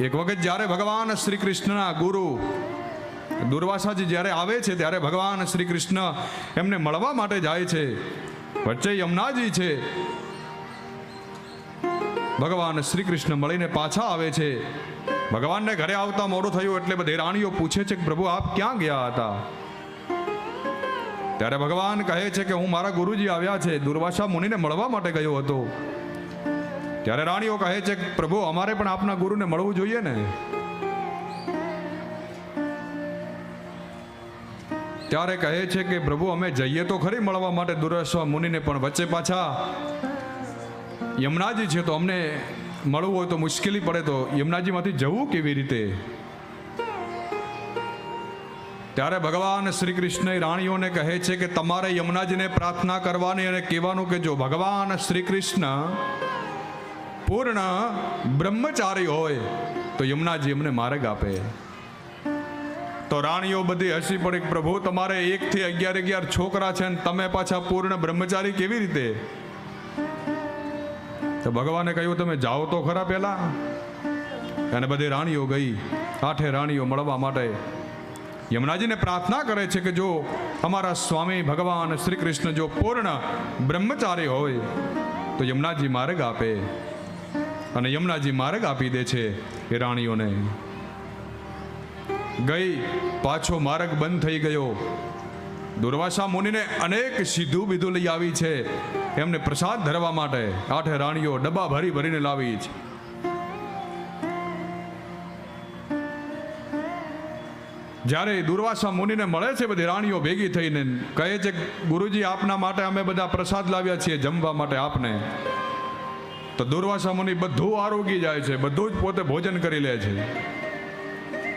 એક વખત જ્યારે ભગવાન શ્રી કૃષ્ણના ગુરુ દુર્વાસાજી જ્યારે આવે છે ત્યારે ભગવાન શ્રી કૃષ્ણ એમને મળવા માટે જાય છે. વચ્ચે યમુનાજી છે. ભગવાન શ્રી કૃષ્ણ મળીને પાછા આવે છે. ભગવાનને ઘરે આવતા મોડું થયું એટલે બધી રાણીઓ પૂછે છે કે પ્રભુ આપ ક્યાં ગયા હતા? ત્યારે ભગવાન કહે છે કે હું મારા ગુરુજી આવ્યા છે, દુર્વાસા મુનિને મળવા માટે ગયો હતો. ત્યારે રાણીઓ કહે છે કે પ્રભુ અમારે પણ આપના ગુરુને મળવું જોઈએ ને. ત્યારે કહે છે કે પ્રભુ અમે જઈએ તો ખરી મળવા માટે દુર્વાસા મુનિને, પણ વચ્ચે પાછા યમુનાજી છે તો અમને મળવું હોય તો મુશ્કેલી પડે, તો યમુનાજીમાંથી જવું કેવી રીતે? ત્યારે ભગવાન શ્રી કૃષ્ણ રાણીઓને કહે છે કે તમારે યમુનાજીને પ્રાર્થના કરવાની અને કહેવાનું કે જો ભગવાન શ્રી કૃષ્ણ પૂર્ણ બ્રહ્મચારી હોય તો યમુનાજી અમને માર્ગ આપે. તો રાણીઓ બધી હસી પડી, પ્રભુ તમારે 1 થી 11 છોકરા છે અને તમે પાછા પૂર્ણ બ્રહ્મચારી કેવી રીતે? તો ભગવાને કહ્યું તમે જાઓ તો ખરા પહેલા. અને બધી રાણીઓ ગઈ. 8 રાણીઓ મળવા માટે યમુનાજીને પ્રાર્થના કરે છે કે જો અમારા સ્વામી ભગવાન શ્રી કૃષ્ણ જો પૂર્ણ બ્રહ્મચારી હોય તો યમુનાજી માર્ગ આપે. અને યમુનાજી માર્ગ આપી દે છે એ રાણીઓને. ગઈ, પાછો માર્ગ બંધ થઈ ગયો. દુર્વાસા મુનિને અનેક સીધું બીધું લઈ આવી છે એમને પ્રસાદ ધરવા માટે. 8 રાણીઓ ડબ્બા ભરી ભરીને લાવી છે. જ્યારે દુર્વાસા મુનિને મળે છે બધી રાણીઓ ભેગી થઈને કહે છે ગુરુજી આપના માટે અમે બધા પ્રસાદ લાવ્યા છીએ જમવા માટે આપને. તો દુર્વાસા મુનિ બધું આરોગી જાય છે, બધું જ પોતે ભોજન કરી લે છે.